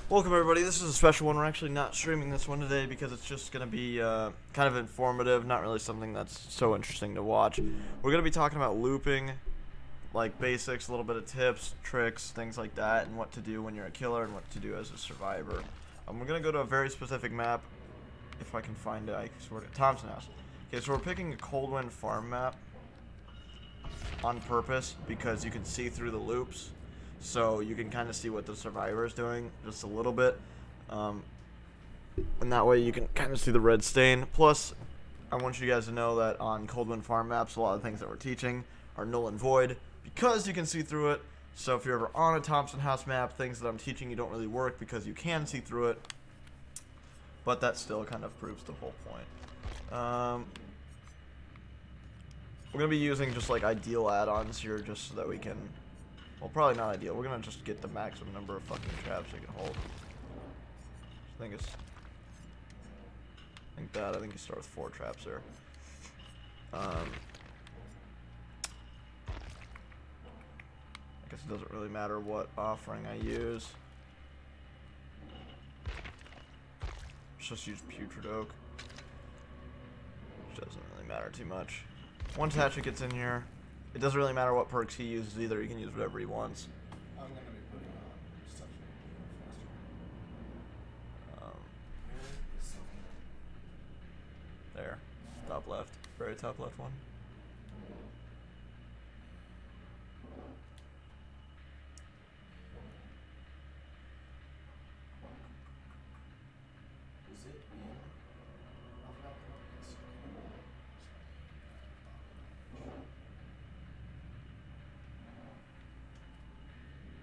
Welcome everybody, this is a special one. We're actually not streaming this one today because it's just going to be kind of informative, not really something that's so interesting to watch. We're going to be talking about looping, like basics, a little bit of tips, tricks, things like that, and what to do when you're a killer and what to do as a survivor. We're going to go to a very specific map, if I can find it, I swear to Thompson House. Okay, so we're picking a Cold Wind farm map on purpose because you can see through the loops. So you can kind of see what the survivor is doing just a little bit, and that way you can kind of see the red stain. Plus, I want you guys to know that on Cold Wind farm maps, a lot of things that we're teaching are null and void because you can see through it. So if you're ever on a Thompson House map, things that I'm teaching you don't really work because you can see through it, but that still kind of proves the whole point. We're going to be using just like ideal add-ons here just so that we can... Well, probably not ideal. We're gonna just get the maximum number of fucking traps we can hold. I think you start with 4 traps there. I guess it doesn't really matter what offering I use. Let's just use Putrid Oak. Which doesn't really matter too much. Once Hatchet gets in here, it doesn't really matter what perks he uses either. He can use whatever he wants. I'm gonna be putting stuff There. Top left. Very top left one. Is it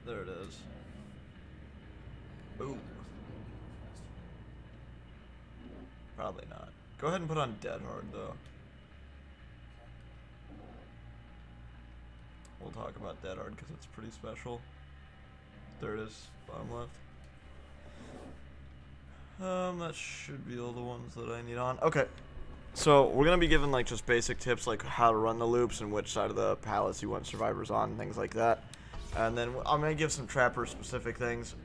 There it is. Ooh. Probably not. Go ahead and put on Dead Hard, though. We'll talk about Dead Hard because it's pretty special. There it is, bottom left. That should be all the ones that I need on. Okay. So, we're going to be given, like, just basic tips, like how to run the loops and which side of the palace you want survivors on, things like that. And then I'm going to give some trapper-specific things.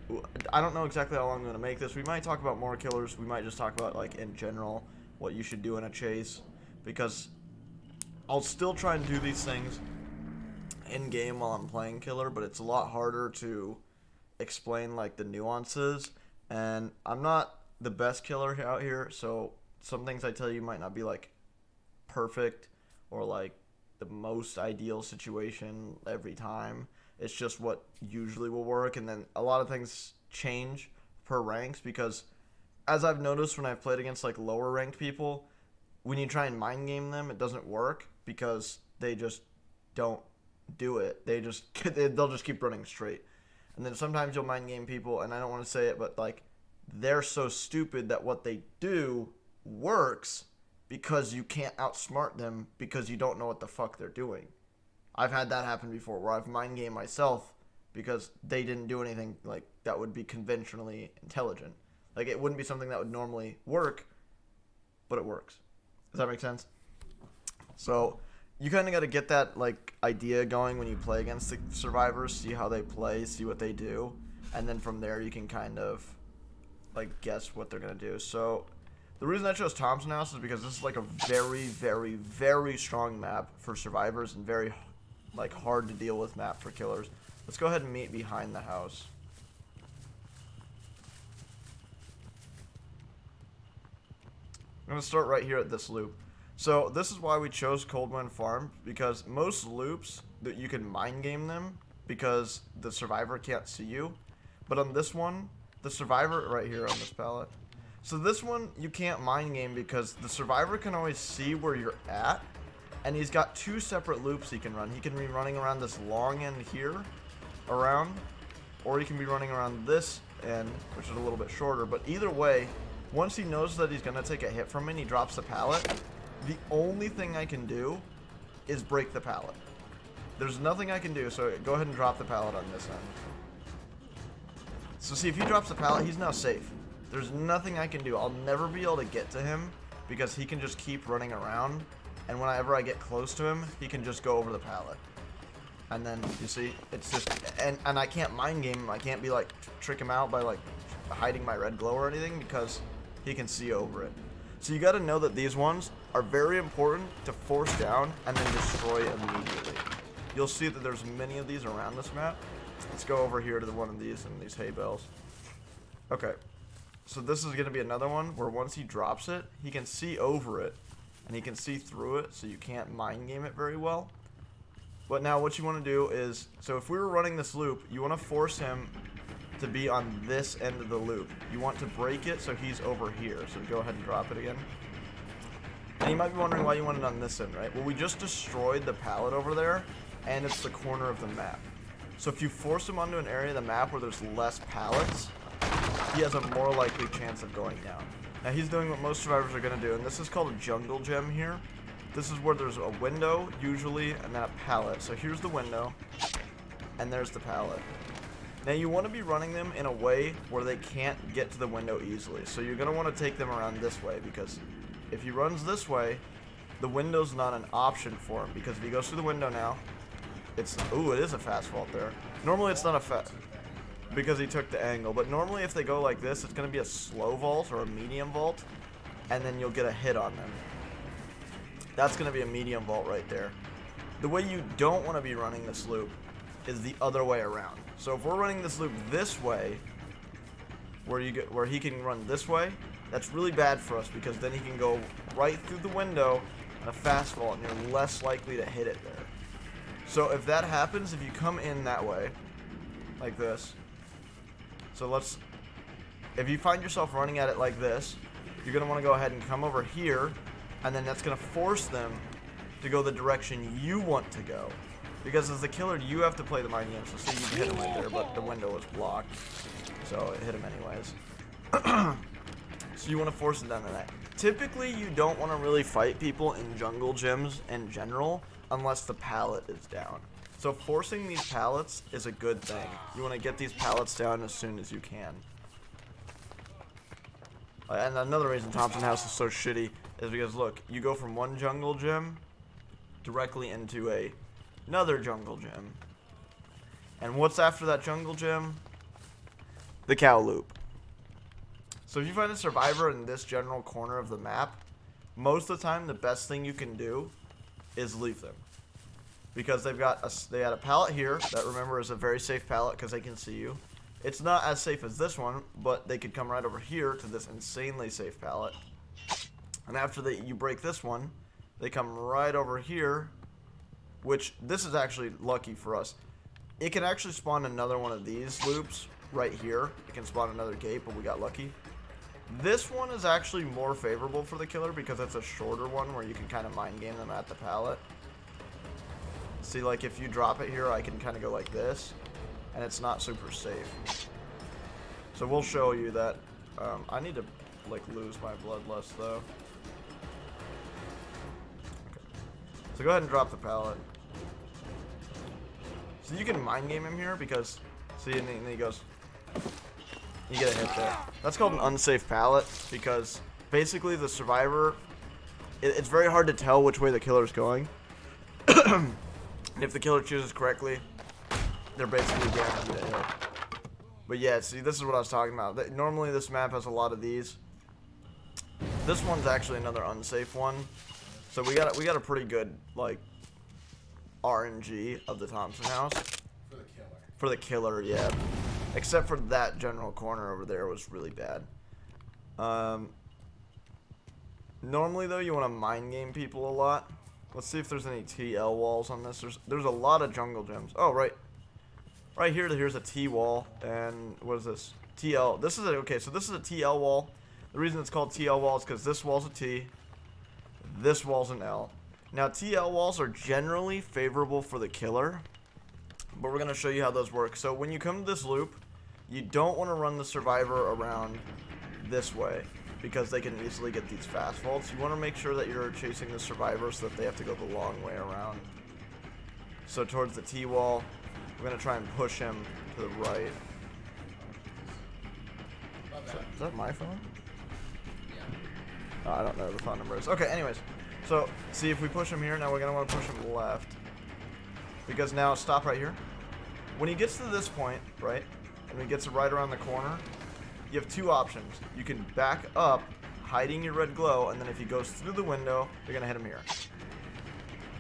I don't know exactly how long I'm going to make this. We might talk about more killers. We might just talk about, like, in general, what you should do in a chase. Because I'll still try and do these things in-game while I'm playing killer, but it's a lot harder to explain, like, the nuances. And I'm not the best killer out here, so some things I tell you might not be, like, perfect or, like, the most ideal situation every time. It's just what usually will work, and then a lot of things change per ranks because, as I've noticed when I've played against like lower ranked people, when you try and mind game them, it doesn't work because they just don't do it. They'll just keep running straight, and then sometimes you'll mind game people, and I don't want to say it, but like they're so stupid that what they do works because you can't outsmart them because you don't know what the fuck they're doing. I've had that happen before where I've mind gamed myself because they didn't do anything like that would be conventionally intelligent. Like it wouldn't be something that would normally work, but it works. Does that make sense? So you kind of got to get that like idea going when you play against the survivors, see how they play, see what they do, and then from there you can kind of like guess what they're gonna do. So the reason I chose Thompson House is because this is like a very, very, very strong map for survivors and very like hard to deal with map for killers. Let's go ahead and meet behind the house. I'm going to start right here at this loop. So this is why we chose Cold Wind Farm, because most loops that you can mind game them because the survivor can't see you. But on this one, the survivor right here on this pallet. So this one you can't mind game because the survivor can always see where you're at. And he's got 2 separate loops he can run. He can be running around this long end here, or he can be running around this end, which is a little bit shorter. But either way, once he knows that he's going to take a hit from me and he drops the pallet, the only thing I can do is break the pallet. There's nothing I can do, so go ahead and drop the pallet on this end. So see, if he drops the pallet, he's now safe. There's nothing I can do. I'll never be able to get to him because he can just keep running around. And whenever I get close to him, he can just go over the pallet. And then, you see, it's just, and I can't mind game him. I can't be like, trick him out by like hiding my red glow or anything because he can see over it. So you got to know that these ones are very important to force down and then destroy immediately. You'll see that there's many of these around this map. Let's go over here to one of these and these hay bales. Okay, so this is going to be another one where once he drops it, he can see over it and he can see through it, so you can't mind game it very well. But now what you want to do is, so if we were running this loop, you want to force him to be on this end of the loop. You want to break it so he's over here. So go ahead and drop it again. And you might be wondering why you want it on this end, right? Well, we just destroyed the pallet over there, and it's the corner of the map. So if you force him onto an area of the map where there's less pallets, he has a more likely chance of going down. Now he's doing what most survivors are going to do, and this is called a jungle gem here. This is where there's a window, usually, and then a pallet. So here's the window, and there's the pallet. Now you want to be running them in a way where they can't get to the window easily. So you're going to want to take them around this way, because if he runs this way, the window's not an option for him, because if he goes through the window now, it's, ooh, it is a fast vault there. Normally it's not a fast, because he took the angle, but normally if they go like this, it's going to be a slow vault or a medium vault, and then you'll get a hit on them. That's going to be a medium vault right there. The way you don't want to be running this loop is the other way around. So if we're running this loop this way, where he can run this way, that's really bad for us, because then he can go right through the window in a fast vault, and you're less likely to hit it there. So if that happens, if you come in that way, like this, so if you find yourself running at it like this, you're going to want to go ahead and come over here, and then that's going to force them to go the direction you want to go. Because as the killer, you have to play the mind game. So see, you can hit him right there, but the window was blocked, so it hit him anyways. So you want to force it down to that. Typically, you don't want to really fight people in jungle gyms in general unless the pallet is down. So forcing these pallets is a good thing. You want to get these pallets down as soon as you can. And another reason Thompson House is so shitty is because, look, you go from one jungle gym directly into another jungle gym. And what's after that jungle gym? The cow loop. So if you find a survivor in this general corner of the map, most of the time the best thing you can do is leave them. Because they had a pallet here that, remember, is a very safe pallet because they can see you. It's not as safe as this one, but they could come right over here to this insanely safe pallet. And after you break this one, they come right over here, which this is actually lucky for us. It can actually spawn another one of these loops right here. It can spawn another gate, but we got lucky. This one is actually more favorable for the killer because it's a shorter one where you can kind of mind game them at the pallet. See, like if you drop it here, I can kind of go like this, and it's not super safe. So we'll show you that. I need to like lose my bloodlust though. Okay. So go ahead and drop the pallet. So you can mind game him here because, see, and then he goes, you get a hit there. That's called an unsafe pallet because basically the survivor, it's very hard to tell which way the killer's going. If the killer chooses correctly, they're basically guaranteed a hit. But yeah, see, this is what I was talking about. Normally this map has a lot of these. This one's actually another unsafe one. So we got a pretty good like RNG of the Thompson House. For the killer. For the killer, yeah. Except for that general corner over there was really bad. Normally though, you want to mind game people a lot. Let's see if there's any TL walls on this. There's a lot of jungle gems. Oh, right here, here's a T wall, and what is this? TL. This is okay. So this is a TL wall. The reason it's called TL wall is because this wall's a T, this wall's an L. Now TL walls are generally favorable for the killer, but we're gonna show you how those work. So when you come to this loop, you don't want to run the survivor around this way, because they can easily get these fast vaults. You want to make sure that you're chasing the survivor so that they have to go the long way around. So towards the T-wall, we're going to try and push him to the right. Is that my phone? Yeah. Oh, I don't know the phone number is. Okay, anyways. So, see, if we push him here, now we're going to want to push him left. Because now, stop right here. When he gets to this point, right, and he gets right around the corner, you have two options. You can back up, hiding your red glow, and then if he goes through the window, you're gonna hit him here.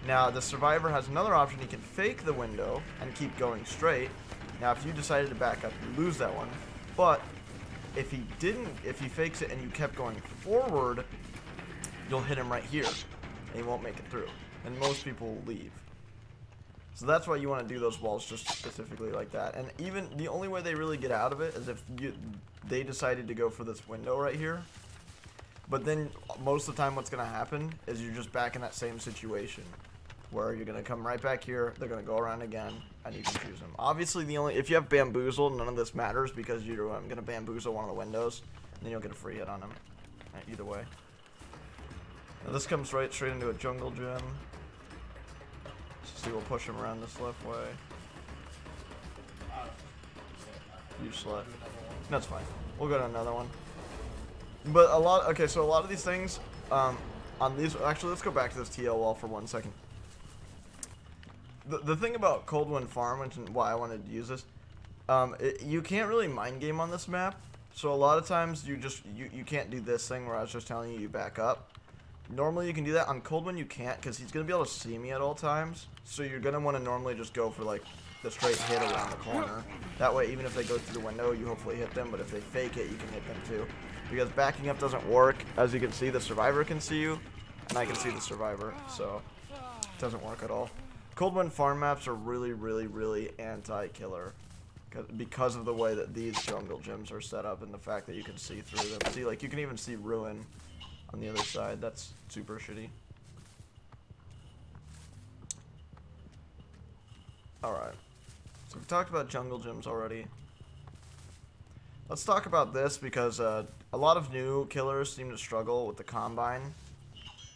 Now, the survivor has another option. He can fake the window and keep going straight. Now, if you decided to back up, you lose that one. But if he didn't, if he fakes it and you kept going forward, you'll hit him right here, and he won't make it through. And most people will leave. So that's why you want to do those walls just specifically like that. And even the only way they really get out of it is if they decided to go for this window right here. But then most of the time what's going to happen is you're just back in that same situation where you're going to come right back here, they're going to go around again, and you can choose them. Obviously, if you have bamboozle, none of this matters because you're going to bamboozle one of the windows, and then you'll get a free hit on them. Either way. Now this comes straight into a jungle gym. So we'll push him around this left way. You slut. That's fine. We'll go to another one. But so a lot of these things, on these, actually let's go back to this TL wall for 1 second. The thing about Cold Wind Farm, and why I wanted to use this, you can't really mind game on this map. So a lot of times you can't do this thing where I was just telling you back up. Normally you can do that. On Cold Wind you can't because he's going to be able to see me at all times. So you're going to want to normally just go for like the straight hit around the corner. That way even if they go through the window you hopefully hit them, but if they fake it you can hit them too. Because backing up doesn't work. As you can see, the survivor can see you, and I can see the survivor, so it doesn't work at all. Cold Wind Farm maps are really, really, really anti-killer because of the way that these jungle gyms are set up and the fact that you can see through them. See, like, you can even see Ruin on the other side. That's super shitty. Alright. So we talked about jungle gyms already. Let's talk about this because a lot of new killers seem to struggle with the Combine.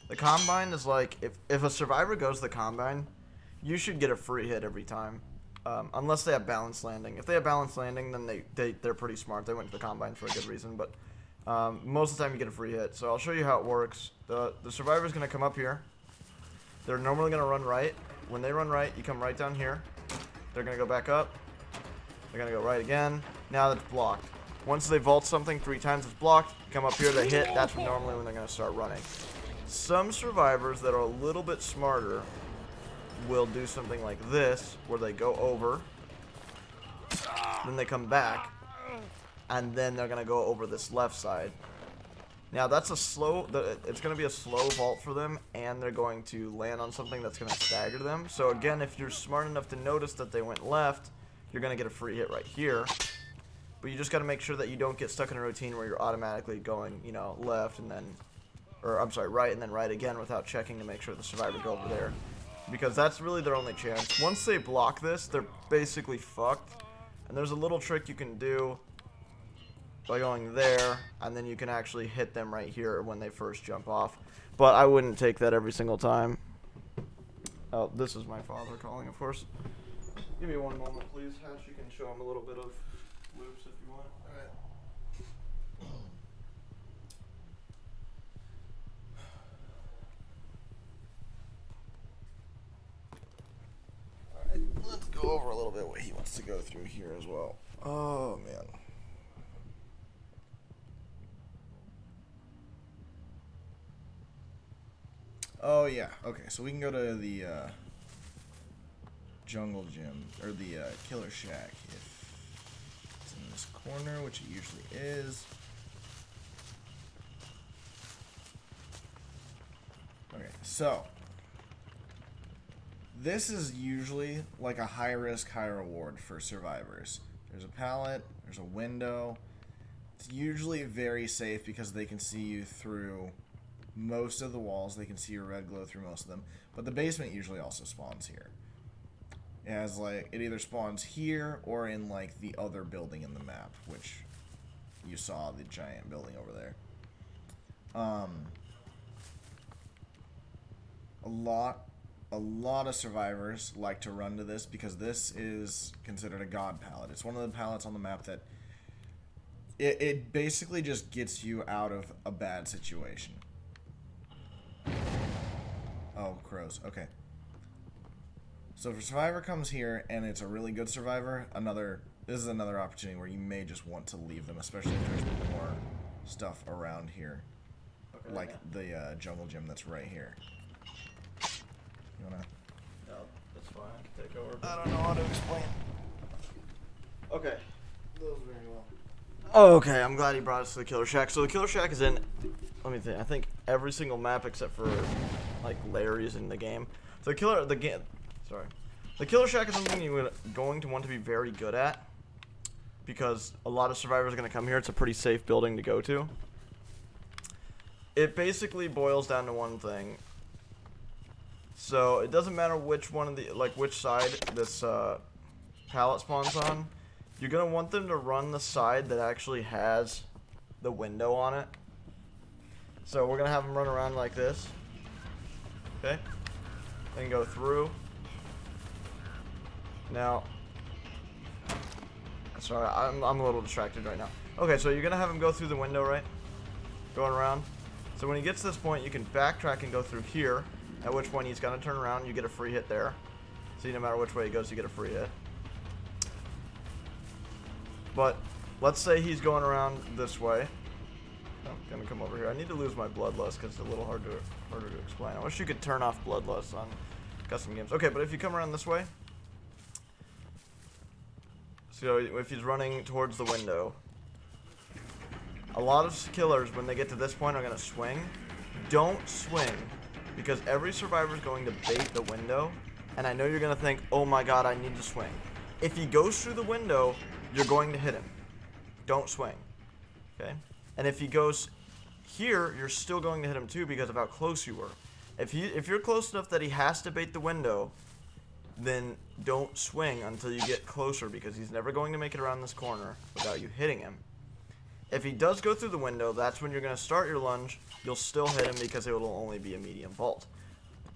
The Combine is like, if a survivor goes to the Combine, you should get a free hit every time. Unless they have balanced landing. If they have balanced landing, then they're pretty smart. They went to the Combine for a good reason, but most of the time you get a free hit. So I'll show you how it works. The survivor's going to come up here. They're normally going to run right. When they run right, you come right down here. They're going to go back up. They're going to go right again. Now that's blocked. Once they vault something 3 times, it's blocked. Come up here, they hit. That's normally when they're going to start running. Some survivors that are a little bit smarter will do something like this, where they go over, then they come back, and then they're going to go over this left side. Now that's it's going to be a slow vault for them, and they're going to land on something that's going to stagger them. So again, if you're smart enough to notice that they went left, you're going to get a free hit right here. But you just got to make sure that you don't get stuck in a routine where you're automatically going, you know, left and then, or I'm sorry, right and then right again without checking to make sure the survivor go over there. Because that's really their only chance. Once they block this, they're basically fucked. And there's a little trick you can do by going there, and then you can actually hit them right here when they first jump off. But I wouldn't take that every single time. Oh, this is my father calling, of course. Give me 1 moment, please, Hatch. You can show him a little bit of loops if you want. Alright, let's go over a little bit what he wants to go through here as well. Oh, man. Oh, yeah. Okay, so we can go to the jungle gym, or the killer shack if it's in this corner, which it usually is. Okay, so this is usually like a high risk, high reward for survivors. There's a pallet, there's a window. It's usually very safe because they can see you through most of the walls. They can see your red glow through most of them. But the basement usually also spawns here. It has like, it either spawns here or in like the other building in the map, which you saw the giant building over there. A lot of survivors like to run to this because this is considered a god pallet. It's one of the pallets on the map that it basically just gets you out of a bad situation. Oh, crows. Okay. So if a survivor comes here and it's a really good survivor, another this is another opportunity where you may just want to leave them, especially if there's more stuff around here. Okay, Like the jungle gym that's right here. You wanna? No, that's fine. I can take over. I don't know how to explain. Okay. Those very well. Oh, okay, I'm glad he brought us to the Killer Shack. So the Killer Shack is in, let me think, I think every single map except for, like, Larry's in the game. So the Killer Shack is something you're going to want to be very good at, because a lot of survivors are going to come here. It's a pretty safe building to go to. It basically boils down to one thing. So it doesn't matter which one of the, like, which side this pallet spawns on. You're going to want them to run the side that actually has the window on it. So we're going to have them run around like this. Okay? Then go through. Now, sorry, I'm a little distracted right now. Okay, so you're going to have him go through the window, right? Going around. So when he gets to this point, you can backtrack and go through here, at which point he's going to turn around, you get a free hit there. See, no matter which way he goes, you get a free hit. But let's say he's going around this way. I'm gonna come over here. I need to lose my bloodlust because it's a little harder to explain. I wish you could turn off bloodlust on custom games. Okay, but if you come around this way, so if he's running towards the window, a lot of killers when they get to this point are gonna swing. Don't swing, because every survivor is going to bait the window, and I know you're gonna think, oh my god, I need to swing. If he goes through the window, you're going to hit him. Don't swing. Okay? And if he goes here, you're still going to hit him too because of how close you were. If you're close enough that he has to bait the window, then don't swing until you get closer, because he's never going to make it around this corner without you hitting him. If he does go through the window, that's when you're going to start your lunge. You'll still hit him because it will only be a medium vault.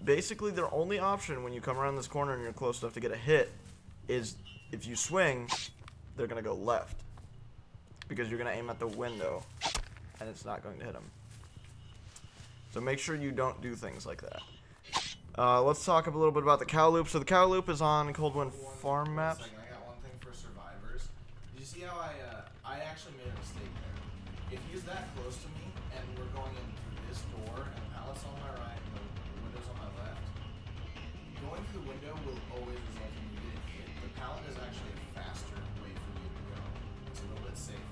Basically, their only option when you come around this corner and you're close enough to get a hit is if you swing, they're going to go left, because you're going to aim at the window and it's not going to hit them. So make sure you don't do things like that. Let's talk a little bit about the cow loop. So the cow loop is on Coldwind Farm maps. I got one thing for survivors. Did you see how I actually made a mistake there? If he's that close to me and we're going in through this door and the pallet's on my right and the window's on my left, going through the window will always result in you getting hit. The pallet is actually a faster way for you to go. It's a little bit safer.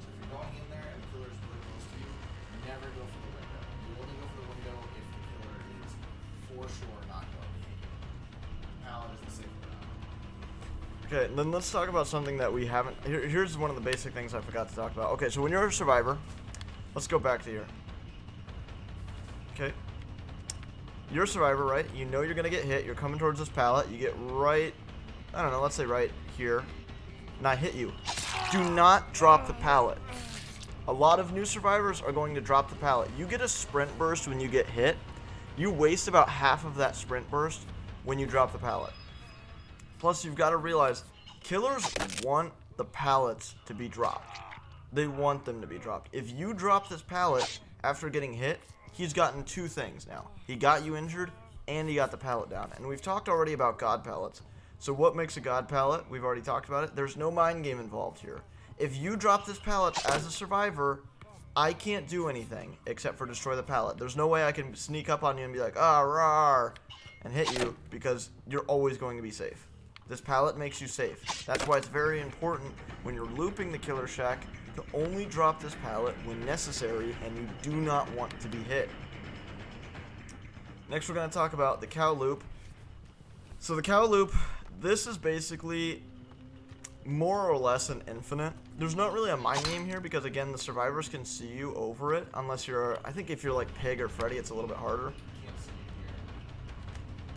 So if you're going in there and the killer's really close to you, never go for the window. You only go for the window if the killer is for sure not going to hit you. The pallet is the safer route. Okay, then let's talk about something that we haven't. Here's one of the basic things I forgot to talk about. Okay, so when you're a survivor, let's go back to here. Okay. You're a survivor, right? You know you're going to get hit. You're coming towards this pallet. You get right, I don't know, let's say right here. And I hit you. Do not drop the pallet. A lot of new survivors are going to drop the pallet. You get a sprint burst when you get hit. You waste about half of that sprint burst when you drop the pallet. Plus, you've got to realize, killers want the pallets to be dropped. They want them to be dropped. If you drop this pallet after getting hit, he's gotten two things now. He got you injured, and he got the pallet down. And we've talked already about God pallets. So what makes a God pallet? We've already talked about it. There's no mind game involved here. If you drop this pallet as a survivor, I can't do anything except for destroy the pallet. There's no way I can sneak up on you and be like, ah, rawr, and hit you, because you're always going to be safe. This pallet makes you safe. That's why it's very important when you're looping the Killer Shack to only drop this pallet when necessary and you do not want to be hit. Next, we're going to talk about the cow loop. So the cow loop, this is basically more or less an infinite. There's not really a mind game here because, again, the survivors can see you over it unless you're, I think if you're like Pig or Freddy, it's a little bit harder.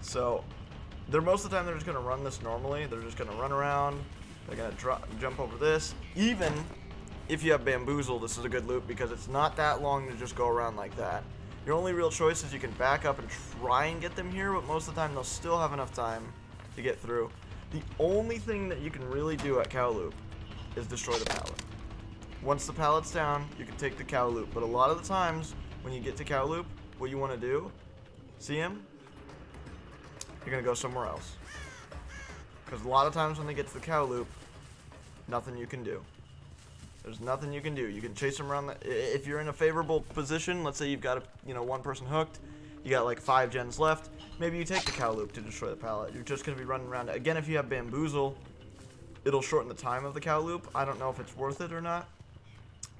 So they're most of the time they're just going to run this normally. They're just going to run around. They're going to jump over this. Even if you have Bamboozle, this is a good loop because it's not that long to just go around like that. Your only real choice is you can back up and try and get them here, but most of the time they'll still have enough time to get through. The only thing that you can really do at cow loop is destroy the pallet. Once the pallet's down, you can take the cow loop. But a lot of the times when you get to cow loop, what you want to do, see him? You're going to go somewhere else. Because a lot of times when they get to the cow loop, Nothing you can do. There's nothing you can do. You can chase them around. If you're in a favorable position, let's say you've got one person hooked, you got like 5 gens left. Maybe you take the cow loop to destroy the pallet. You're just gonna be running around. Again, if you have bamboozle, it'll shorten the time of the cow loop. I don't know if it's worth it or not,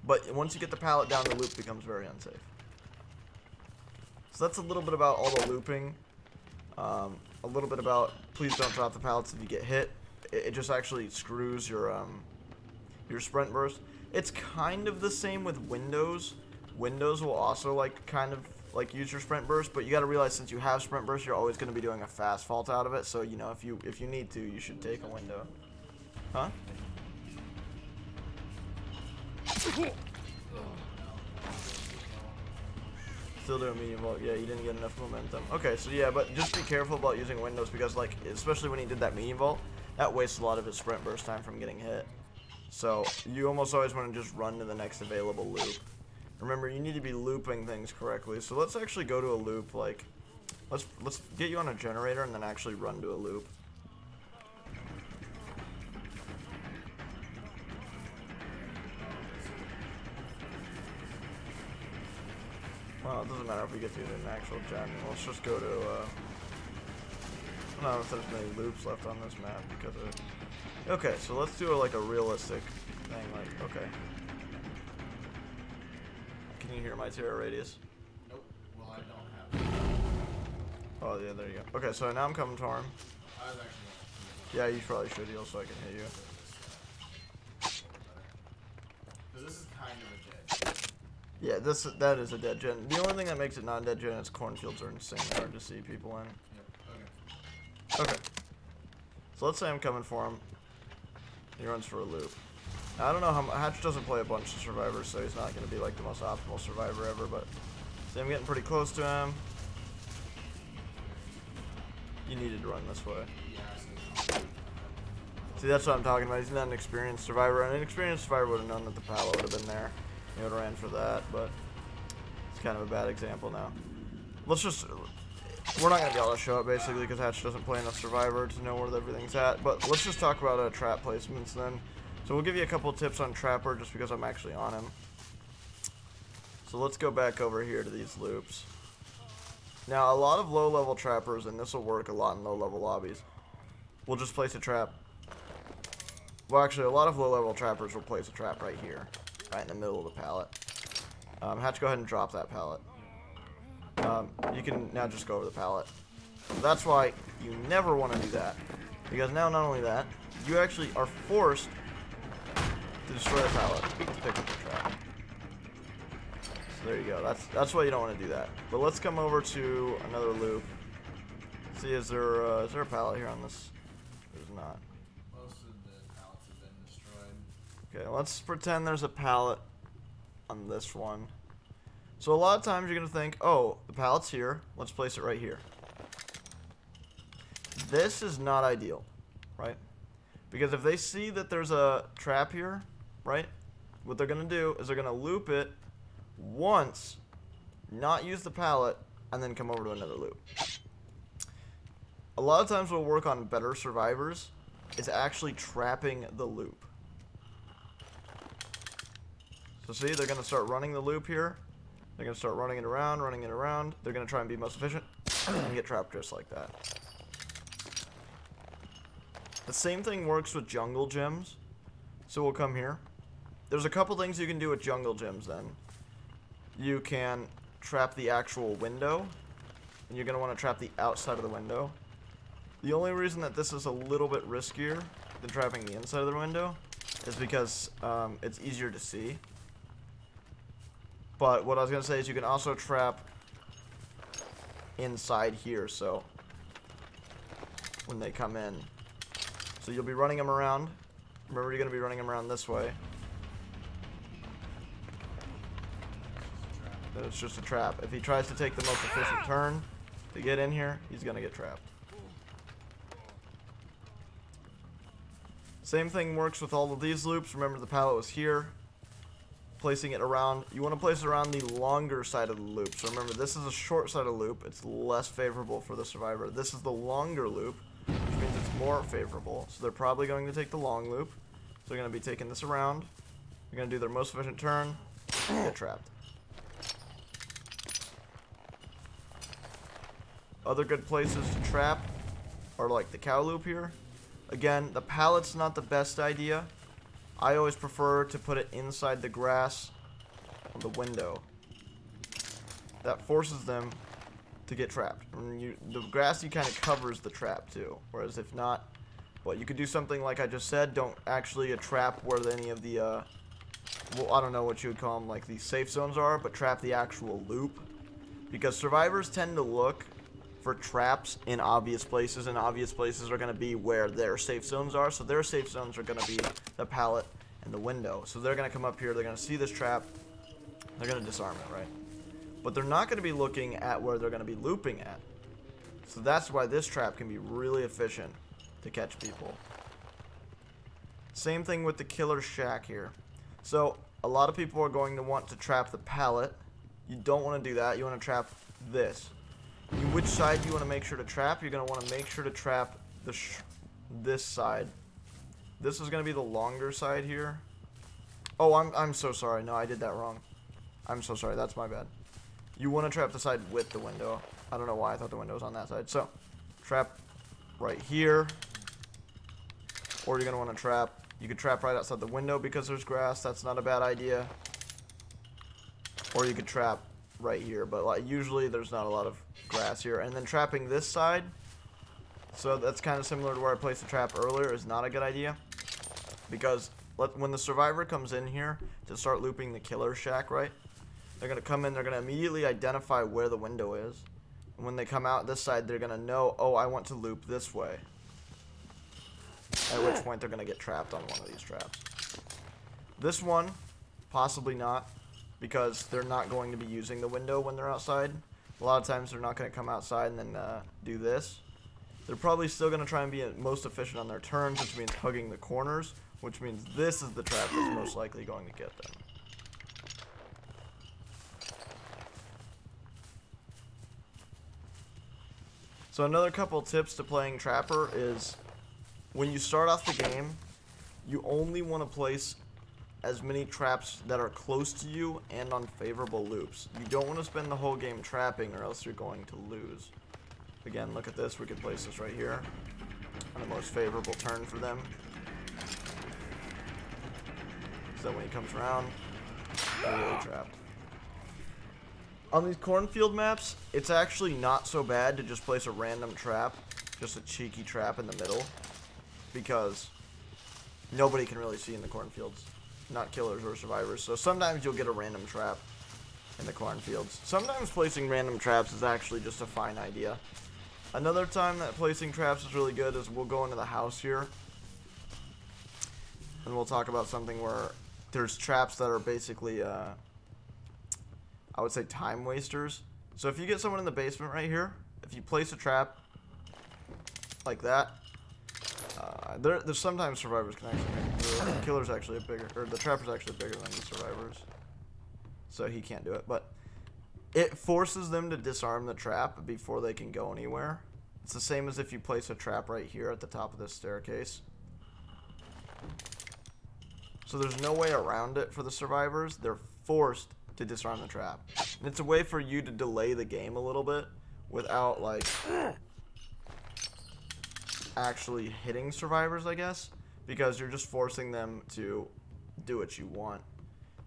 but once you get the pallet down, the loop becomes very unsafe. So that's a little bit about all the looping. A little bit about please don't drop the pallets if you get hit. It just actually screws your sprint burst. It's kind of the same with windows. Windows will also use your sprint burst, but you got to realize since you have sprint burst, you're always going to be doing a fast fault out of it. So if you need to, you should take a window. Huh? Still doing medium vault. Yeah, you didn't get enough momentum. Okay, so yeah, but just be careful about using windows because, like, especially when he did that medium vault, that wastes a lot of his sprint burst time from getting hit. So you almost always want to just run to the next available loop. Remember, you need to be looping things correctly. So let's actually go to a loop. Like, let's get you on a generator and then actually run to a loop. Well, it doesn't matter if we get to an actual gen. Let's just go to, I don't know if there's many loops left on this map because of... Okay, so let's do a realistic thing, like, okay. Can you hear my terror radius? Nope. Well, I don't have it. Oh, yeah, there you go. Okay, so now I'm coming for him. I was actually... Yeah, you probably should heal so I can hit you. Because this is kind of a dead. Yeah, that is a dead gen. The only thing that makes it not a dead gen is cornfields are insanely hard to see people in. Yep, Okay. So let's say I'm coming for him. He runs for a loop. Now, I don't know how Hatch doesn't play a bunch of survivors, so he's not going to be like the most optimal survivor ever, but see, I'm getting pretty close to him. You needed to run this way. See, that's what I'm talking about. He's not an experienced survivor. An experienced survivor would have known that the pallet would have been there. He would have ran for that, but it's kind of a bad example now. We're not going to be able to show it, basically, because Hatch doesn't play enough Survivor to know where everything's at. But let's just talk about trap placements then. So we'll give you a couple of tips on Trapper, just because I'm actually on him. So let's go back over here to these loops. Now, a lot of low-level trappers, and this will work a lot in low-level lobbies, will just place a trap. Well, actually, a lot of low-level trappers will place a trap right here, right in the middle of the pallet. Hatch, go ahead and drop that pallet. You can now just go over the pallet. That's why you never want to do that. Because now, not only that, you actually are forced to destroy the pallet to pick up the trap. So there you go. That's why you don't want to do that. But let's come over to another loop. See, is there a pallet here on this? There's not. Most of the pallets have been destroyed. Okay, let's pretend there's a pallet on this one. So a lot of times you're going to think, oh, the pallet's here. Let's place it right here. This is not ideal, right? Because if they see that there's a trap here, right, what they're going to do is they're going to loop it once, not use the pallet, and then come over to another loop. A lot of times what will work on better survivors is actually trapping the loop. So see, they're going to start running the loop here. They're going to start running it around. They're going to try and be most efficient and get trapped just like that. The same thing works with jungle gyms. So we'll come here. There's a couple things you can do with jungle gyms then. You can trap the actual window, and you're going to want to trap the outside of the window. The only reason that this is a little bit riskier than trapping the inside of the window is because it's easier to see. But what I was going to say is you can also trap inside here, so when they come in. So you'll be running them around. Remember, you're going to be running them around this way. Then it's just a trap. If he tries to take the most efficient turn to get in here, he's going to get trapped. Same thing works with all of these loops. Remember, the pallet was here. Placing it around, you want to place it around the longer side of the loop. So remember, this is a short side of the loop. It's less favorable for the survivor. This is the longer loop, which means it's more favorable. So they're probably going to take the long loop. So they're going to be taking this around. They're going to do their most efficient turn, get trapped. Other good places to trap are like the cow loop here. Again, the pallet's not the best idea. I always prefer to put it inside the grass of the window. That forces them to get trapped. The grassy kind of covers the trap too. Whereas if not, well, you could do something like I just said. Don't actually trap where any of the, well, I don't know what you would call them, like the safe zones are, but trap the actual loop. Because survivors tend to look for traps in obvious places, and obvious places are going to be where their safe zones are. So their safe zones are going to be the pallet and the window. So they're going to come up here, they're going to see this trap, they're going to disarm it, right? But they're not going to be looking at where they're going to be looping at. So that's why this trap can be really efficient to catch people. Same thing with the killer shack here. So a lot of people are going to want to trap the pallet. You don't want to do that. You want to trap this. Which side do you want to make sure to trap? You're going to want to make sure to trap this side. This is going to be the longer side here. Oh, I'm so sorry. No, I did that wrong. I'm so sorry. That's my bad. You want to trap the side with the window. I don't know why I thought the window was on that side. So, trap right here. Or you're going to want to trap. You could trap right outside the window because there's grass. That's not a bad idea. Or you could trap right here. But like, usually there's not a lot of grass here. And then trapping this side. So that's kind of similar to where I placed the trap earlier. Is not a good idea. Because when the survivor comes in here to start looping the killer shack, right? They're going to come in, they're going to immediately identify where the window is. And when they come out this side, they're going to know, oh, I want to loop this way. At which point they're going to get trapped on one of these traps. This one, possibly not, because they're not going to be using the window when they're outside. A lot of times they're not going to come outside and then do this. They're probably still going to try and be most efficient on their turns, which means hugging the corners, which means this is the trap that's most likely going to get them. So another couple tips to playing Trapper is when you start off the game, you only want to place as many traps that are close to you and on favorable loops. You don't want to spend the whole game trapping or else you're going to lose. Again, look at this. We could place this right here on the most favorable turn for them. So that when he comes around, they're really trapped. On these cornfield maps, it's actually not so bad to just place a random trap, just a cheeky trap in the middle, because nobody can really see in the cornfields, not killers or survivors. So sometimes you'll get a random trap in the cornfields. Sometimes placing random traps is actually just a fine idea. Another time that placing traps is really good is we'll go into the house here, and we'll talk about something where there's traps that are basically I would say time wasters. So if you get someone in the basement right here, if you place a trap like that, there's sometimes survivors can actually make the killer's actually bigger, or the trapper's actually bigger than the survivors, so he can't do it. But it forces them to disarm the trap before they can go anywhere. It's the same as if you place a trap right here at the top of this staircase. So there's no way around it for the survivors. They're forced to disarm the trap. And it's a way for you to delay the game a little bit without, like, actually hitting survivors, I guess, because you're just forcing them to do what you want.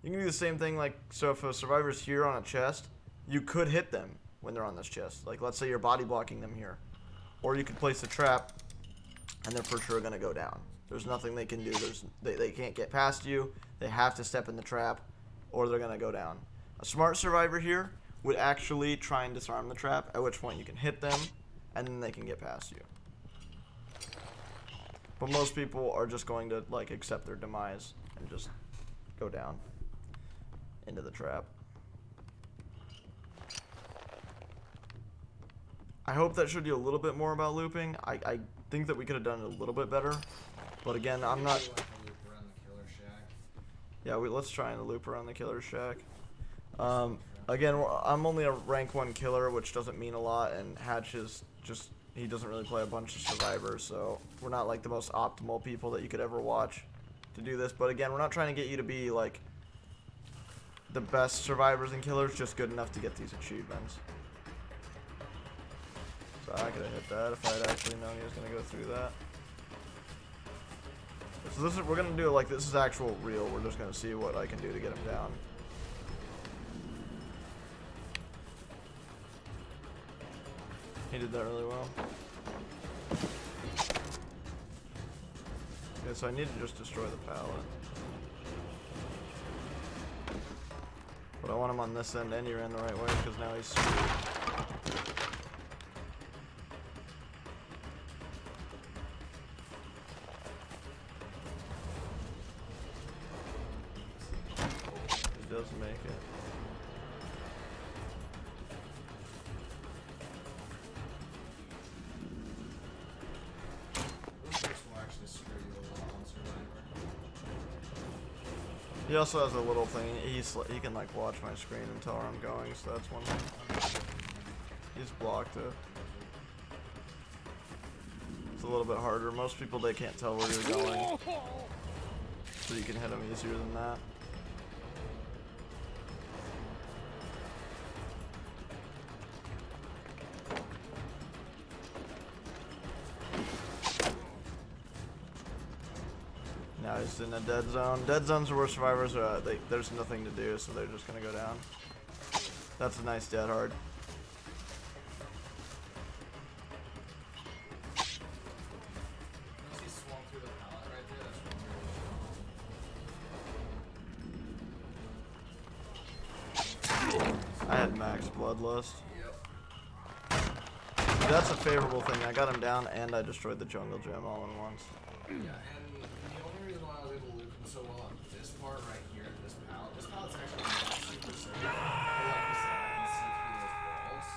You can do the same thing, like, so if a survivor's here on a chest, you could hit them when they're on this chest. Like, let's say you're body blocking them here. Or you could place a trap, and they're for sure going to go down. There's nothing they can do. They can't get past you. They have to step in the trap, or they're going to go down. A smart survivor here would actually try and disarm the trap, at which point you can hit them, and then they can get past you. But most people are just going to, like, accept their demise and just go down into the trap. I hope that showed you a little bit more about looping. I think that we could have done it a little bit better. But again, I'm not... Yeah, let's try and loop around the killer shack. Again, I'm only a rank 1 killer, which doesn't mean a lot, and Hatch is just... He doesn't really play a bunch of survivors, so we're not like the most optimal people that you could ever watch. to do this. But again, we're not trying to get you to be like the best survivors and killers, just good enough to get these achievements. So I could have hit that if I had actually known he was going to go through that. So this is, we're going to do it like this is actual real. We're just going to see what I can do to get him down. He did that really well. Okay, so I need to just destroy the pallet. But I want him on this end, and he ran the right way because now he's screwed. He does make it. He also has a little thing. He can like watch my screen and tell where I'm going, so that's one thing. He's blocked it. It's a little bit harder. Most people, they can't tell where you're going, so you can hit them easier than that. Now he's in a dead zone. Dead zones are where survivors are. There's nothing to do, so they're just gonna go down. That's a nice dead hard. I had max bloodlust. That's a favorable thing. I got him down and I destroyed the jungle gym all in once. Yeah, and the only reason why I was able to loop him so well on this part right here, this pallet's actually not super safe. But like you said, I can see through those walls.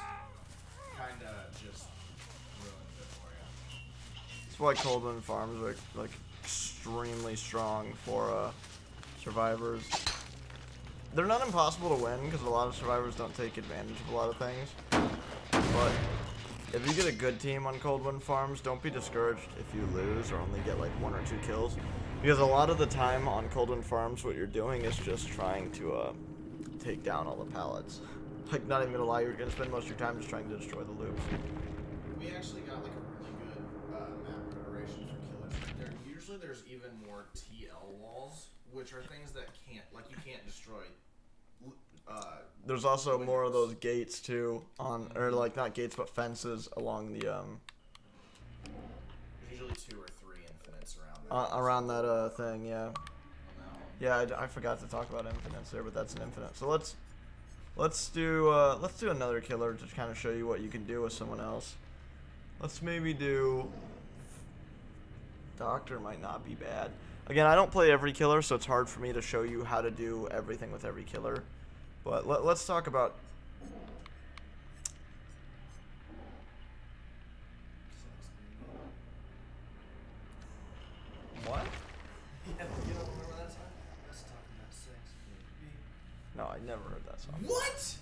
Kinda just ruins it for you. That's why Coldman farms are like extremely strong for survivors. They're not impossible to win because a lot of survivors don't take advantage of a lot of things. But if you get a good team on Coldwind Farms, don't be discouraged if you lose or only get like 1 or 2 kills. Because a lot of the time on Coldwind Farms, what you're doing is just trying to take down all the pallets. Like, not even gonna lie, you're gonna spend most of your time just trying to destroy the loops. We actually got like a really good map preparation for killers. There's even more TL walls, which are things that you can't destroy. There's also more of those gates too, or like not gates but fences along the There's usually 2 or 3 infinites around there. around that thing, yeah. Yeah, I forgot to talk about infinites there, but that's an infinite. So let's do another killer to kind of show you what you can do with someone else. Let's maybe do Doctor. Might not be bad. Again, I don't play every killer, so it's hard for me to show you how to do everything with every killer. But let's talk about. What? Yeah, you don't remember that song? Let's talk about sex, baby. No, I never heard that song. What?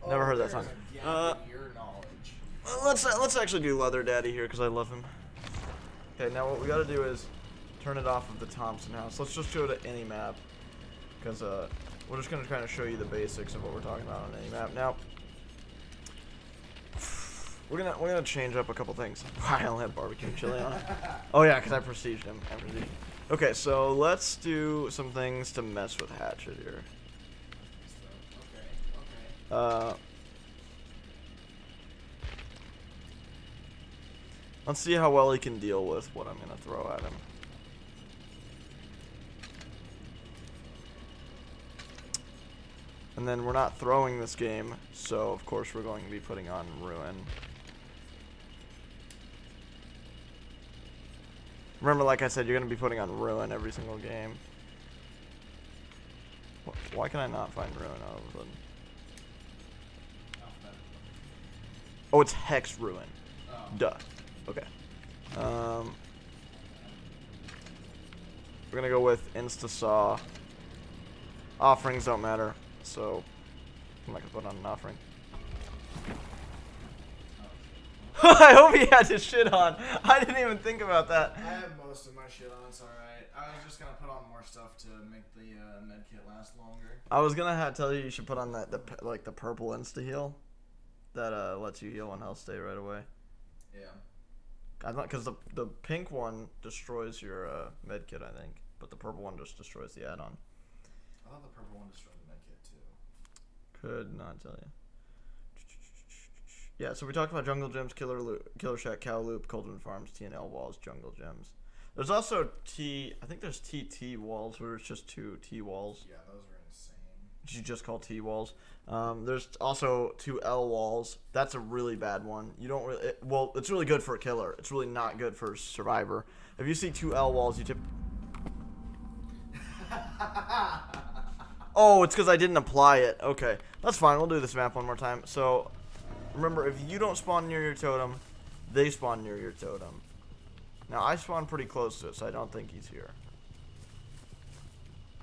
Never heard that song. Your knowledge. Let's actually do Leather Daddy here because I love him. Okay, now what we got to do is turn it off of the Thompson house. Let's just go to any map because we're just gonna kind of show you the basics of what we're talking about on any map. Now, we're gonna change up a couple things. I only have barbecue and chili on it. Oh yeah, because I prestiged him. Okay, so let's do some things to mess with Hatchet here. Okay. Let's see how well he can deal with what I'm gonna throw at him. And then we're not throwing this game, so of course we're going to be putting on Ruin. Remember, like I said, you're going to be putting on Ruin every single game. Why can I not find Ruin all of a sudden? Oh, it's Hex Ruin. Oh. Duh. Okay. We're going to go with Insta-Saw. Offerings don't matter. So, I'm not gonna put on an offering. I hope he had his shit on. I didn't even think about that. I have most of my shit on. It's alright. I was just gonna put on more stuff to make the med kit last longer. I was gonna tell you should put on the purple insta heal, that lets you heal on health stay right away. Yeah. I thought because the pink one destroys your med kit, I think, but the purple one just destroys the add-on. I thought the purple one destroyed the med kit too. Could not tell you. Yeah, so we talked about jungle gems, killer shack, cow loop, Cauldron Farms, TNL walls, jungle gems. There's also I think there's TT walls where it's just 2 T walls. Yeah, those are insane. Which you just call T walls. There's also 2 L walls. That's a really bad one. You don't really, well, it's really good for a killer. It's really not good for a survivor. If you see 2 L walls, you tip. Oh, it's because I didn't apply it. Okay, that's fine. We'll do this map one more time. So, remember, if you don't spawn near your totem, they spawn near your totem. Now, I spawn pretty close to it, so I don't think he's here.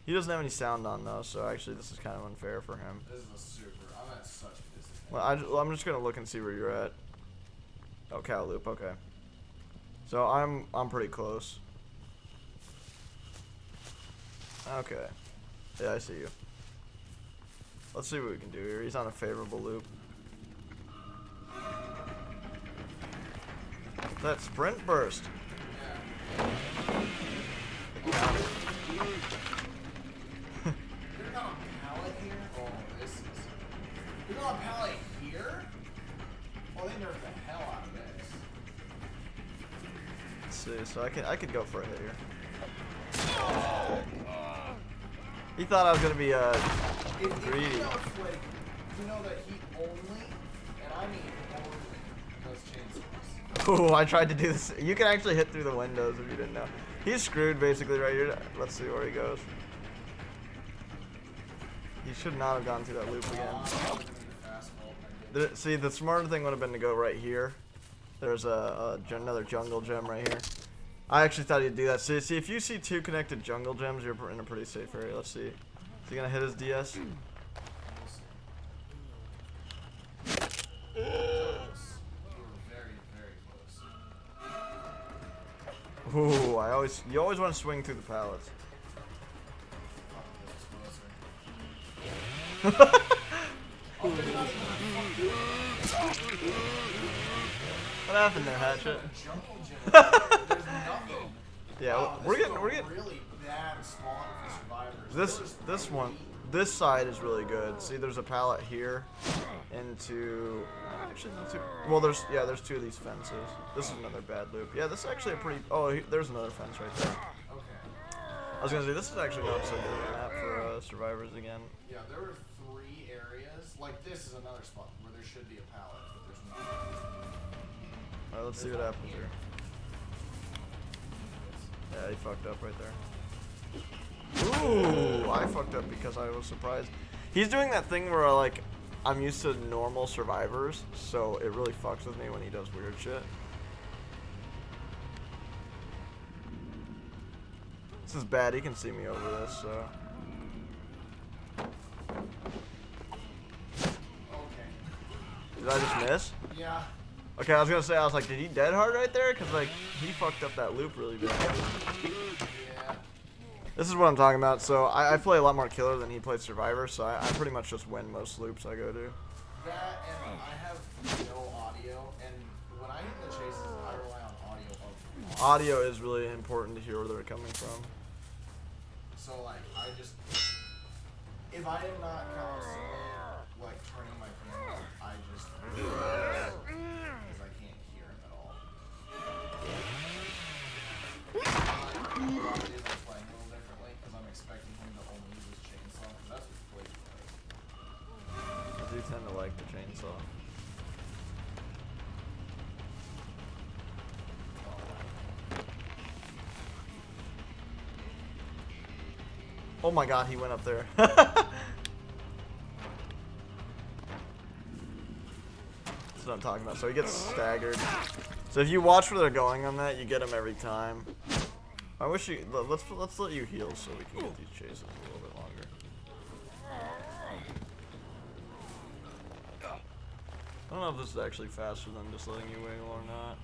He doesn't have any sound on, though, so actually this is kind of unfair for him. This is a super. I'm at such a disadvantage. Well, I'm just going to look and see where you're at. Oh, cow loop, okay. So, I'm pretty close. Okay. Yeah, I see you. Let's see what we can do here. He's on a favorable loop. That sprint burst. Yeah. You're not on pallet here? Oh, this is. You're not on pallet here? Oh, they nerfed the hell out of this. Let's see. So I could go for a hit here. He thought I was gonna be greedy. If you know Flake, you know that he only, and I mean only, does chainsaws. Ooh, I tried to do this. You can actually hit through the windows if you didn't know. He's screwed basically right here. Let's see where he goes. He should not have gone through that loop again. See, the smarter thing would have been to go right here. There's another jungle gem right here. I actually thought he'd do that. See, if you see 2 connected jungle gems, you're in a pretty safe area. Let's see. Is he gonna hit his DS? Very, very close. Ooh, you always want to swing through the pallets. What happened there, Hatchet? There's nothing. Yeah, Wow, we're this getting is a really bad spawn for survivors. this one. This side is really good. See, there's a pallet here, into actually well, there's 2 of these fences. This is another bad loop. Yeah, this is actually a pretty. Oh, there's another fence right there. Okay. I was gonna say this is actually not so good of a map for survivors again. Yeah, there were 3 areas. Like this is another spot where there should be a pallet, but there's not. Alright, let's see what happens here. Yeah, he fucked up right there. Ooh, I fucked up because I was surprised. He's doing that thing where like I'm used to normal survivors, so it really fucks with me when he does weird shit. This is bad. He can see me over this, so. Okay. Did I just miss? Yeah. Okay, I was gonna say, I was like, did he dead hard right there? Cause like, he fucked up that loop really bad. Yeah. This is what I'm talking about. So I play a lot more killer than he plays survivor, so I pretty much just win most loops I go to. That and I have no audio, and when I hit the chases, I rely on audio of. Audio is really important to hear where they're coming from. So like, I just, if I am not constantly like turning my camera, I just because I can't hear him at all. Probably is I'm playing a little differently because I'm expecting him to only use his chainsaw. Because that's what Flake plays. I do tend to like the chainsaw. Oh my god, he went up there. That's what I'm talking about. So he gets staggered. So if you watch where they're going on that, you get them every time. I wish you let's let you heal so we can get these chases a little bit longer. I don't know if this is actually faster than just letting you wiggle or not.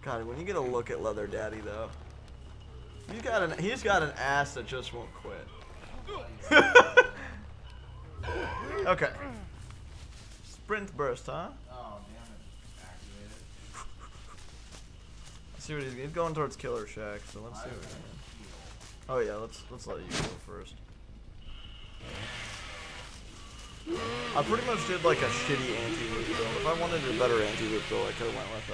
God, when you get a look at Leather Daddy though, he's got an ass that just won't quit. Okay. Sprint burst, huh? Oh, damn it. Activated. Let's see what he's going towards Killer Shack, so let's see what he's doing. Oh yeah, let's let you go first. I pretty much did like a shitty anti-loop build. If I wanted a better anti-loop build, I could have went with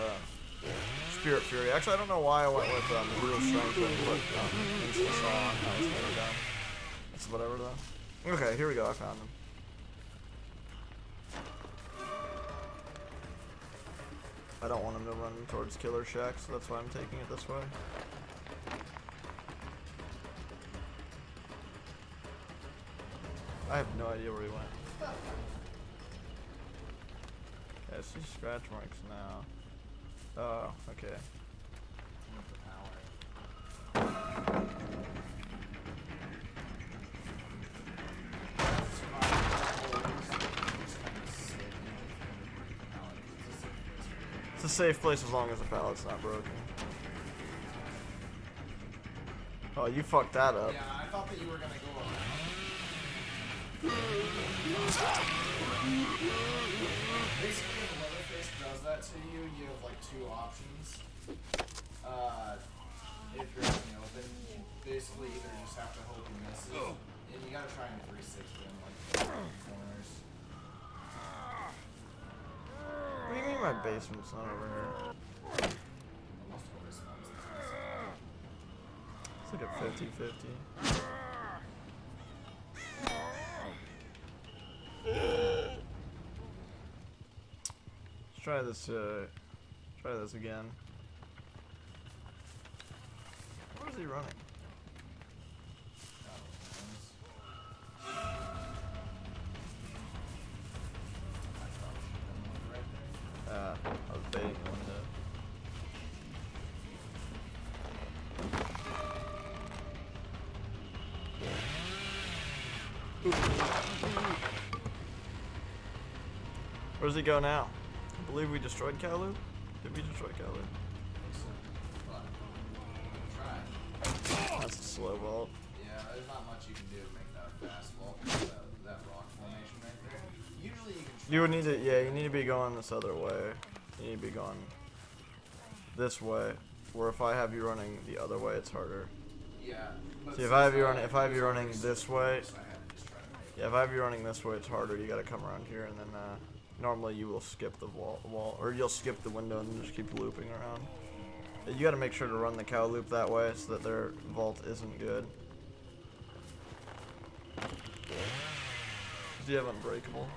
Spirit Fury. Actually, I don't know why I went with Real Strength and put Instant Saw on. That was never done. It's whatever though. Okay, here we go. I found him. I don't want him to run towards Killer Shack, so that's why I'm taking it this way. I have no idea where he went. Okay, I see scratch marks now. Oh, okay. It's a safe place as long as the pallet's not broken. Oh, you fucked that up. Yeah, I thought that you were gonna go around. Basically, if Leatherface does that to you, you have like two options. If you're out in the open, you basically either just have to hope he misses, and you gotta try and 360 him like corners. What do you mean my basement's not over here? Almost always smells. It's like a 50-50. Let's try this again. Where is he running? I was baiting the window. Where does he go now? I believe we destroyed Kalu? Did we destroy Kalu? That's a slow vault. Yeah, there's not much you can do to make that a fast vault. That rock formation right there. Usually you can. You would need to, yeah, you need to be going this other way. You need to be going this way. Where if I have you running the other way, it's harder. Yeah. See, if I have you running this way, yeah, if I have you running this way, it's harder. You got to come around here, and then normally you will skip the wall, or you'll skip the window and just keep looping around. You got to make sure to run the cow loop that way so that their vault isn't good. Do you have unbreakable?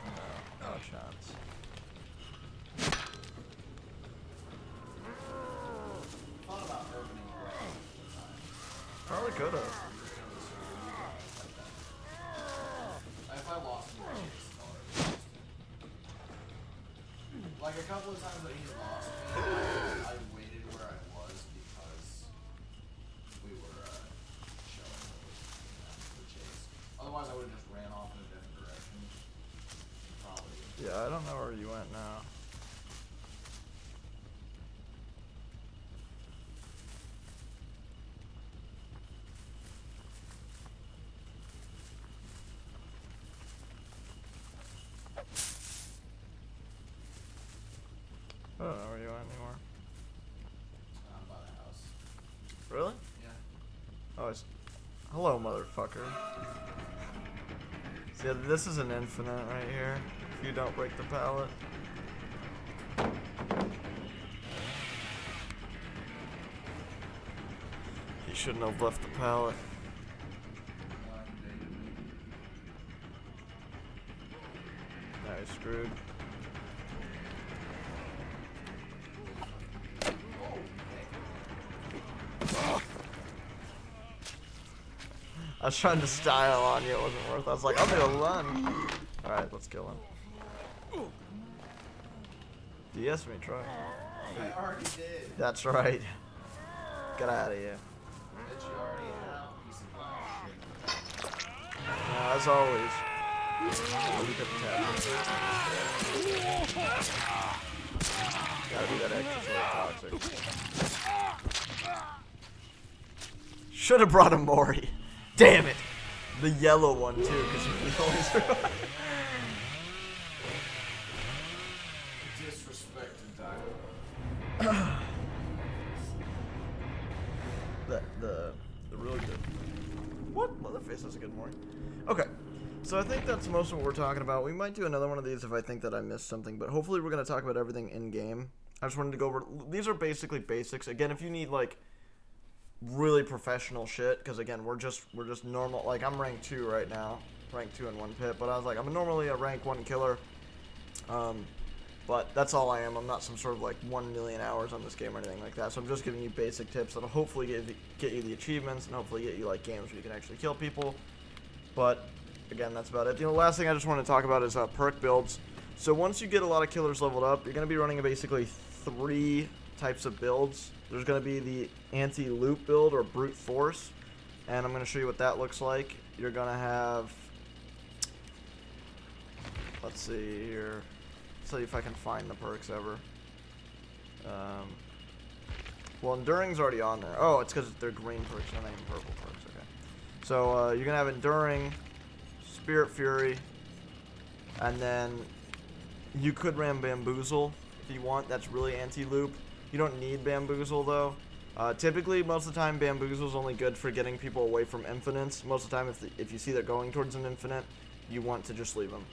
No, no chance. Thought about urbaning ground. Probably could have. If I lost him, like a couple of times that he's lost me, I waited where I was because we were showing the chase. Otherwise, I would have just ran off in a different direction. Probably. Yeah, I don't know where you went now. I don't know where you went anymore. By the house. Really? Yeah. Oh, it's... Hello, motherfucker. See, this is an infinite right here. If you don't break the pallet. He shouldn't have left the pallet. Now he's screwed. I was trying to style on you, it wasn't worth it. I was like, I'll do a run. Alright, let's kill him. DS me, Troy. I already did. That's right. Get out of here. Did you already have a piece of glass? As always. We could gotta be that extra sort of toxic. Should have brought a Mori. Damn it! The yellow one too, because you always. Disrespected diamond. the really good. What? Leatherface has a good Mori. Okay. So I think that's most of what we're talking about. We might do another one of these if I think that I missed something, but hopefully we're going to talk about everything in game. I just wanted to go over, these are basically basics. Again, if you need like really professional shit, because again, we're just normal, like I'm rank 2 right now, rank 2 in 1 pit, but I was like, I'm normally a rank 1 killer, but that's all I am. I'm not some sort of like 1 million hours on this game or anything like that, so I'm just giving you basic tips that'll hopefully get you the achievements and hopefully get you like games where you can actually kill people. But again, that's about it. The last thing I just want to talk about is perk builds. So once you get a lot of killers leveled up, you're going to be running basically 3 types of builds. There's going to be the anti-loop build or brute force, and I'm going to show you what that looks like. You're going to have, let's see here, let's see if I can find the perks ever. Well, Enduring's already on there. Oh, it's because they're green perks, not even purple perks. Okay. So you're going to have Enduring, Spirit Fury, and then you could ram Bamboozle if you want. That's really anti-loop. You don't need Bamboozle though. Typically, most of the time, Bamboozle is only good for getting people away from infinites. Most of the time, if you see they're going towards an infinite, you want to just leave them.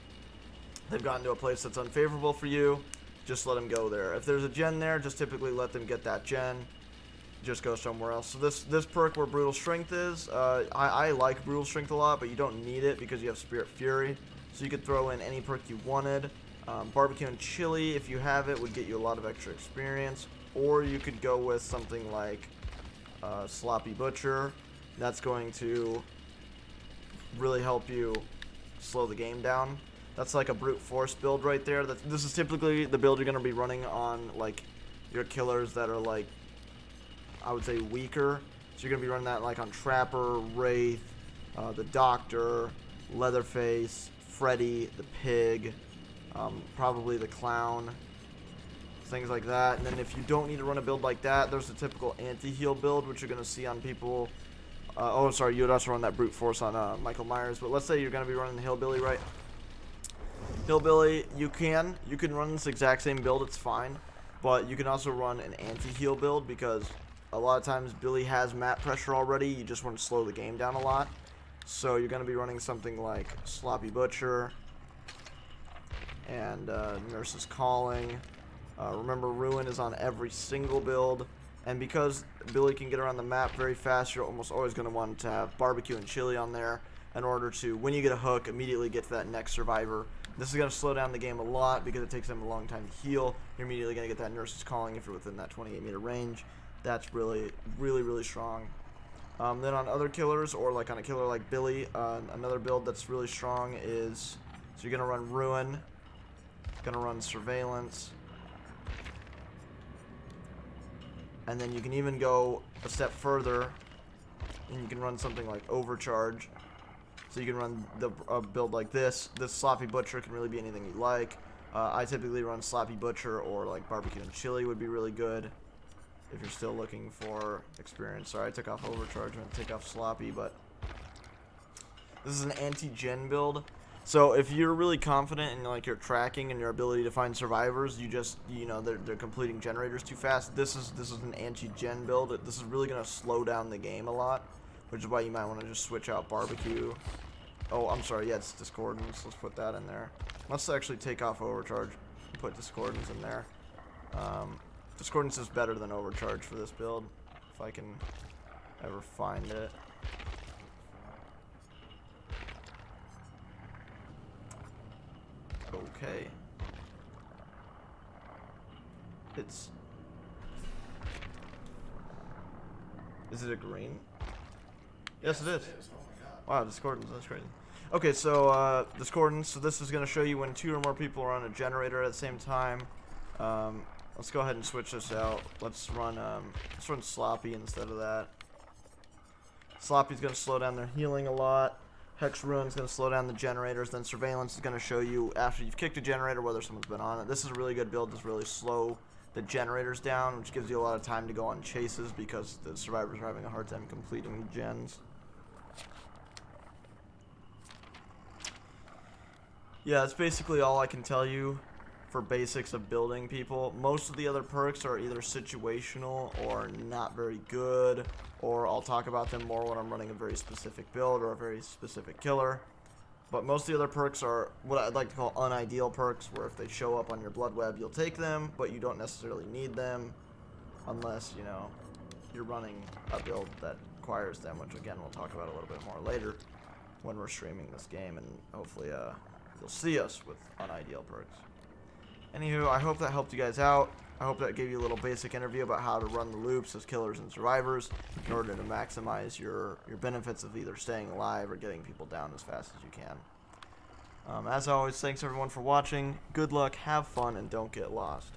They've gotten to a place that's unfavorable for you, just let them go there. If there's a gen there, just typically let them get that gen. Just go somewhere else. So this perk where Brutal Strength is, I like Brutal Strength a lot, but you don't need it because you have Spirit Fury. So you could throw in any perk you wanted. Barbecue and Chili, if you have it, would get you a lot of extra experience. Or you could go with something like Sloppy Butcher. That's going to really help you slow the game down. That's like a brute force build right there. This is typically the build you're going to be running on like your killers that are like, I would say, weaker. So you're going to be running that like on Trapper, Wraith, the Doctor, Leatherface, Freddy, the Pig, probably the Clown, things like that. And then if you don't need to run a build like that, there's the typical anti-heal build, which you're going to see on people. Oh, sorry, you would also run that brute force on Michael Myers. But let's say you're going to be running the Hillbilly, right? Hillbilly, you can run this exact same build, it's fine. But you can also run an anti-heal build because a lot of times Billy has map pressure already. You just want to slow the game down a lot. So you're going to be running something like Sloppy Butcher and Nurse's Calling. Remember, Ruin is on every single build. And because Billy can get around the map very fast, you're almost always going to want to have Barbecue and Chili on there in order to, when you get a hook, immediately get to that next survivor. This is going to slow down the game a lot because it takes them a long time to heal. You're immediately going to get that Nurse's Calling if you're within that 28-meter range. That's really, really, really strong. Then on other killers, or like on a killer like Billy, another build that's really strong is, so you're going to run Ruin, going to run Surveillance, and then you can even go a step further, and you can run something like Overcharge. So you can run a build like this. This Sloppy Butcher can really be anything you like. I typically run Sloppy Butcher, or like Barbecue and Chili would be really good if you're still looking for experience. Sorry, I took off Overcharge. I'm going to take off Sloppy, but this is an anti-gen build. So if you're really confident in like your tracking and your ability to find survivors, you know they're completing generators too fast. This is an anti-gen build. This is really going to slow down the game a lot, which is why you might want to just switch out Barbecue. Oh, I'm sorry. Yeah, it's Discordance. Let's put that in there. Let's actually take off Overcharge and put Discordance in there. Discordance is better than Overcharge for this build, if I can ever find it. Okay. Is it a green? Yes, it is. Oh my god. Wow, Discordance, that's crazy. Okay, so Discordance, so this is going to show you when 2 or more people are on a generator at the same time. Let's go ahead and switch this out. Let's run Sloppy instead of that. Sloppy's going to slow down their healing a lot. Hex Ruin is going to slow down the generators. Then Surveillance is going to show you after you've kicked a generator whether someone's been on it. This is a really good build to really slow the generators down, which gives you a lot of time to go on chases because the survivors are having a hard time completing the gens. Yeah, that's basically all I can tell you for basics of building people. Most of the other perks are either situational or not very good, or I'll talk about them more when I'm running a very specific build or a very specific killer. But most of the other perks are what I'd like to call unideal perks, where if they show up on your blood web, you'll take them, but you don't necessarily need them unless, you know, you're running a build that requires them, which again we'll talk about a little bit more later when we're streaming this game, and hopefully you'll see us with unideal perks. Anywho, I hope that helped you guys out. I hope that gave you a little basic interview about how to run the loops as killers and survivors in order to maximize your benefits of either staying alive or getting people down as fast as you can. As always, thanks everyone for watching. Good luck, have fun, and don't get lost.